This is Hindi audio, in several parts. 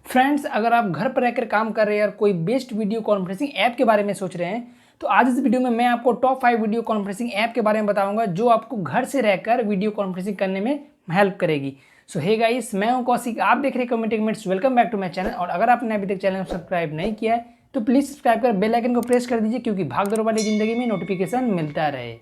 फ्रेंड्स, अगर आप घर पर रहकर काम कर रहे हैं और कोई बेस्ट वीडियो कॉन्फ्रेंसिंग ऐप के बारे में सोच रहे हैं तो आज इस वीडियो में मैं आपको टॉप 5 वीडियो कॉन्फ्रेंसिंग ऐप के बारे में बताऊंगा जो आपको घर से रहकर वीडियो कॉन्फ्रेंसिंग करने में हेल्प करेगी। सो हे गाइस, मैं हूं कौशिक, आप देख रहे हैं comment minutes. Welcome back to my channel. और अगर आपने अभी तक चैनल को सब्सक्राइब नहीं किया है तो प्लीज़ सब्सक्राइब कर बेल आइकन को प्रेस कर दीजिए, क्योंकि भागदौड़ वाली ज़िंदगी में नोटिफिकेशन मिलता रहे।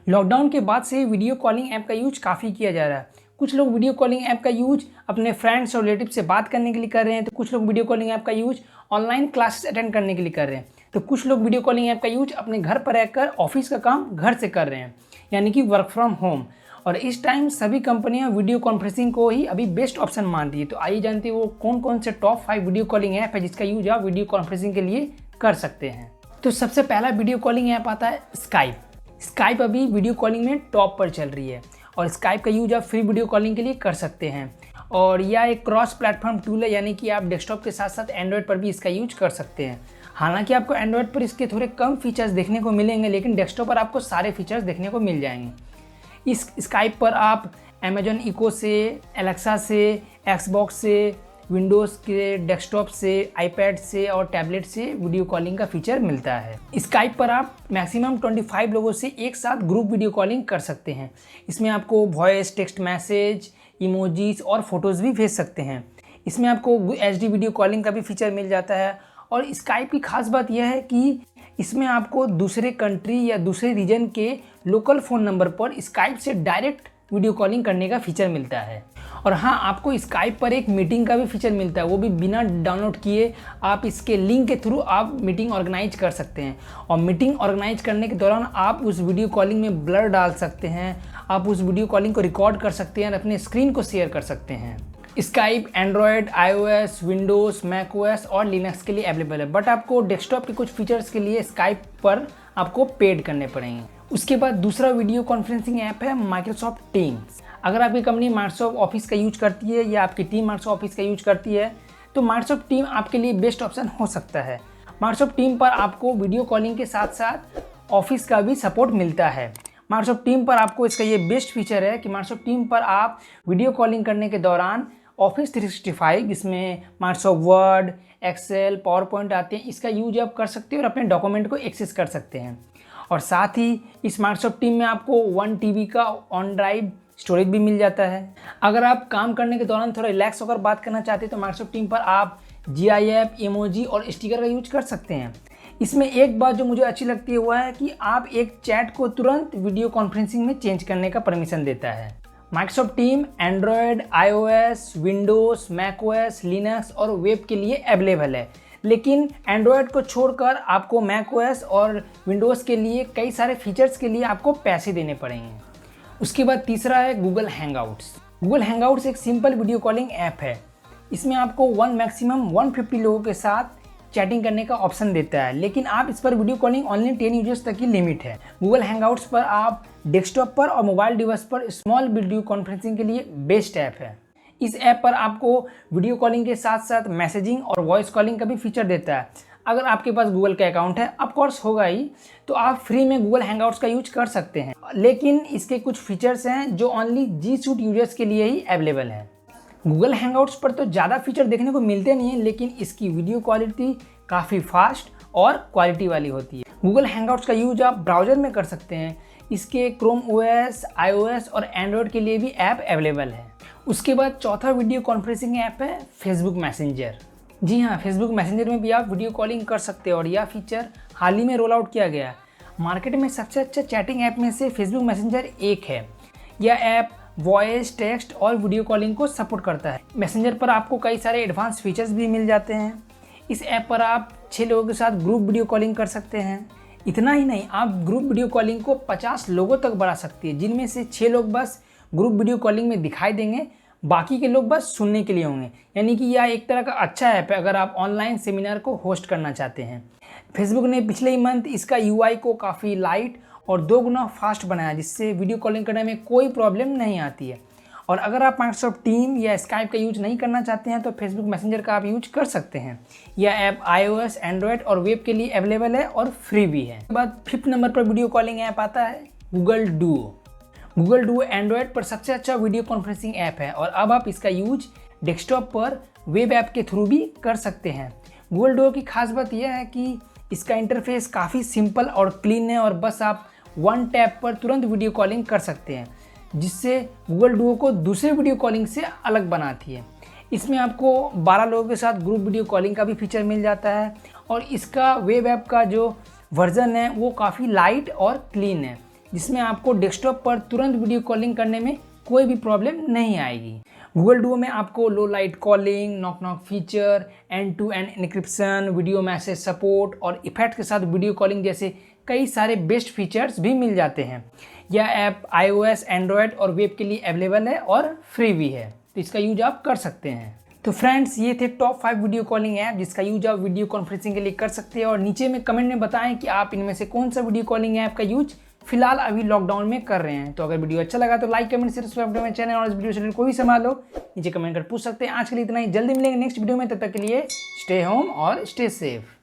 लॉकडाउन के बाद से वीडियो कॉलिंग ऐप का यूज काफ़ी किया जा रहा है। कुछ लोग वीडियो कॉलिंग ऐप का यूज अपने फ्रेंड्स और रिलेटिव से बात करने के लिए कर रहे हैं, तो कुछ लोग वीडियो कॉलिंग ऐप का यूज ऑनलाइन क्लासेस अटेंड करने के लिए कर रहे हैं, तो कुछ लोग वीडियो कॉलिंग ऐप का यूज अपने घर पर रहकर ऑफिस का काम घर से कर रहे हैं, यानी कि वर्क फ्रॉम होम। और इस टाइम सभी कंपनियां वीडियो कॉन्फ्रेंसिंग को ही अभी बेस्ट ऑप्शन मान रही है। तो आइए जानते हैं वो कौन कौन से टॉप 5 वीडियो कॉलिंग ऐप है जिसका यूज आप वीडियो कॉन्फ्रेंसिंग के लिए कर सकते हैं। तो सबसे पहला वीडियो कॉलिंग ऐप आता है स्काइप। स्काइप अभी वीडियो कॉलिंग में टॉप पर चल रही है और स्काइप का यूज आप फ्री वीडियो कॉलिंग के लिए कर सकते हैं। और यह एक क्रॉस प्लेटफॉर्म टूल है, यानी कि आप डेस्कटॉप के साथ साथ एंड्रॉयड पर भी इसका यूज कर सकते हैं। हालांकि आपको एंड्रॉयड पर इसके थोड़े कम फीचर्स देखने को मिलेंगे, लेकिन डेस्कटॉप पर आपको सारे फीचर्स देखने को मिल जाएंगे। इस स्काइप पर आप अमेजॉन इको से, एलेक्सा से, एक्सबॉक्स से, विंडोज़ के डेस्कटॉप से, आईपैड से और टैबलेट से वीडियो कॉलिंग का फीचर मिलता है। स्काइप पर आप मैक्सिमम 25 लोगों से एक साथ ग्रुप वीडियो कॉलिंग कर सकते हैं। इसमें आपको वॉइस, टेक्स्ट मैसेज, इमोजीज और फोटोज़ भी भेज सकते हैं। इसमें आपको HD वीडियो कॉलिंग का भी फीचर मिल जाता है। और स्काइप की खास बात यह है कि इसमें आपको दूसरे कंट्री या दूसरे रीजन के लोकल फ़ोन नंबर पर स्काइप से डायरेक्ट वीडियो कॉलिंग करने का फीचर मिलता है। और हाँ, आपको स्काइप पर एक मीटिंग का भी फीचर मिलता है, वो भी बिना डाउनलोड किए आप इसके लिंक के थ्रू आप मीटिंग ऑर्गेनाइज कर सकते हैं। और मीटिंग ऑर्गेनाइज करने के दौरान आप उस वीडियो कॉलिंग में ब्लर डाल सकते हैं, आप उस वीडियो कॉलिंग को रिकॉर्ड कर सकते हैं और अपने स्क्रीन को शेयर कर सकते हैं। Skype Android, iOS, Windows, macOS और लिनक्स के लिए अवेलेबल है, बट आपको डेस्कटॉप के कुछ फीचर्स के लिए स्काइप पर आपको पेड करने पड़ेंगे। उसके बाद दूसरा वीडियो कॉन्फ्रेंसिंग ऐप है माइक्रोसॉफ्ट टीम्स। अगर आपकी कंपनी माइक्रोसॉफ्ट ऑफिस का यूज करती है या आपकी टीम माइक्रोसॉफ्ट ऑफिस का यूज करती है तो माइक्रोसॉफ्ट टीम आपके लिए बेस्ट ऑप्शन हो सकता है। माइक्रोसॉफ्ट टीम पर आपको वीडियो कॉलिंग के साथ साथ ऑफिस का भी सपोर्ट मिलता है। माइक्रोसॉफ्ट टीम पर आपको इसका ये बेस्ट फीचर है कि माइक्रोसॉफ्ट टीम पर आप वीडियो कॉलिंग करने के दौरान ऑफिस 365 जिसमें Microsoft Word, Excel, PowerPoint आते हैं, इसका यूज आप कर सकते हैं और अपने डॉक्यूमेंट को एक्सेस कर सकते हैं। और साथ ही इस माइक्रोसॉफ्ट टीम में आपको 1 TB का ऑन ड्राइव स्टोरेज भी मिल जाता है। अगर आप काम करने के दौरान थोड़ा रिलैक्स होकर बात करना चाहते हैं तो माइक्रोसॉफ्ट टीम पर आप GIF, इमोजी और स्टिकर का यूज कर सकते हैं। इसमें एक बात जो मुझे अच्छी लगती है वह है कि आप एक चैट को तुरंत वीडियो कॉन्फ्रेंसिंग में चेंज करने का परमिशन देता है। Microsoft team Android, iOS, Windows, macOS, Linux और वेब के लिए अवेलेबल है, लेकिन एंड्रॉयड को छोड़कर आपको macOS और विंडोज़ के लिए कई सारे फीचर्स के लिए आपको पैसे देने पड़ेंगे। उसके बाद तीसरा है गूगल हैंगआउट्स। गूगल हैंगआउट्स एक सिंपल वीडियो कॉलिंग ऐप है। इसमें आपको मैक्सिमम 150 लोगों के साथ चैटिंग करने का ऑप्शन देता है, लेकिन आप इस पर वीडियो कॉलिंग ओनली 10 यूजर्स तक की लिमिट है। गूगल हैंगआउट्स पर आप डेस्कटॉप पर और मोबाइल डिवाइस पर स्मॉल वीडियो कॉन्फ्रेंसिंग के लिए बेस्ट ऐप है। इस ऐप पर आपको वीडियो कॉलिंग के साथ साथ मैसेजिंग और वॉइस कॉलिंग का भी फीचर देता है। अगर आपके पास गूगल का अकाउंट है, ऑफ कोर्स होगा ही, तो आप फ्री में गूगल हैंगआउट्स का यूज कर सकते हैं, लेकिन इसके कुछ फीचर्स हैं जो ओनली G Suite यूजर्स के लिए ही अवेलेबल है। गूगल हैंगआउट्स पर तो ज़्यादा फीचर देखने को मिलते नहीं हैं, लेकिन इसकी वीडियो क्वालिटी काफ़ी फास्ट और क्वालिटी वाली होती है। गूगल हैंगआउट्स का यूज आप ब्राउज़र में कर सकते हैं। इसके क्रोम OS, iOS और एंड्रॉयड के लिए भी ऐप अवेलेबल है। उसके बाद चौथा वीडियो कॉन्फ्रेंसिंग ऐप है फेसबुक मैसेंजर। जी हाँ, फेसबुक मैसेंजर में भी आप वीडियो कॉलिंग कर सकते हैं और यह फीचर हाल ही में रोल आउट किया गया है। मार्केट में सबसे अच्छा चैटिंग ऐप में से फेसबुक मैसेंजर एक है। यह ऐप वॉइस, टेक्स्ट और वीडियो कॉलिंग को सपोर्ट करता है। मैसेंजर पर आपको कई सारे एडवांस फीचर्स भी मिल जाते हैं। इस ऐप पर आप 6 लोगों के साथ ग्रुप वीडियो कॉलिंग कर सकते हैं। इतना ही नहीं, आप ग्रुप वीडियो कॉलिंग को 50 लोगों तक बढ़ा सकते हैं, जिनमें से 6 लोग बस ग्रुप वीडियो कॉलिंग में दिखाई देंगे, बाकी के लोग बस सुनने के लिए होंगे। यानी कि यह एक तरह का अच्छा ऐप है अगर आप ऑनलाइन सेमिनार को होस्ट करना चाहते हैं। फेसबुक ने पिछले ही मंथ इसका UI को काफ़ी लाइट और 2 गुना फास्ट बनाया, जिससे वीडियो कॉलिंग करने में कोई प्रॉब्लम नहीं आती है। और अगर आप माइक्रोसॉफ्ट टीम या स्काइप का यूज नहीं करना चाहते हैं तो फेसबुक मैसेंजर का आप यूज कर सकते हैं। यह ऐप iOS, एंड्रॉयड और वेब के लिए अवेलेबल है और फ्री भी है। उसके बाद 5th नंबर पर वीडियो कॉलिंग ऐप आता है Google Duo. Google Duo Android पर सबसे अच्छा वीडियो कॉन्फ्रेंसिंग ऐप है और अब आप इसका यूज डेस्कटॉप पर वेब ऐप के थ्रू भी कर सकते हैं। गूगल डुओ की खास बात यह है कि इसका इंटरफेस काफ़ी सिंपल और क्लीन है और बस आप वन टैप पर तुरंत वीडियो कॉलिंग कर सकते हैं, जिससे गूगल डुओ को दूसरे वीडियो कॉलिंग से अलग बनाती है। इसमें आपको 12 लोगों के साथ ग्रुप वीडियो कॉलिंग का भी फीचर मिल जाता है और इसका वेब ऐप का जो वर्जन है वो काफ़ी लाइट और क्लीन है, जिसमें आपको डेस्कटॉप पर तुरंत वीडियो कॉलिंग करने में कोई भी प्रॉब्लम नहीं आएगी। गूगल डुओ में आपको low light calling, knock knock feature, end to end encryption, video message support और इफेक्ट के साथ वीडियो कॉलिंग जैसे कई सारे बेस्ट फीचर्स भी मिल जाते हैं। यह ऐप iOS, एंड्रॉयड और वेब के लिए अवेलेबल है और फ्री भी है, तो इसका यूज आप कर सकते हैं। तो फ्रेंड्स, ये थे टॉप 5 वीडियो कॉलिंग ऐप जिसका यूज आप वीडियो कॉन्फ्रेंसिंग के लिए कर सकते हैं और नीचे में कमेंट में बताएं कि आप इनमें से कौन सा वीडियो कॉलिंग ऐप का यूज फिलहाल अभी लॉकडाउन में कर रहे हैं। तो अगर वीडियो अच्छा लगा तो लाइक, कमेंट, शेयर, सब्सक्राइब मेरे चैनल और इस वीडियो से कोई भी सवाल हो नीचे कमेंट कर पूछ सकते हैं। आज के लिए इतना ही, जल्दी मिलेंगे नेक्स्ट वीडियो में, तब तक के लिए स्टे होम और स्टे सेफ।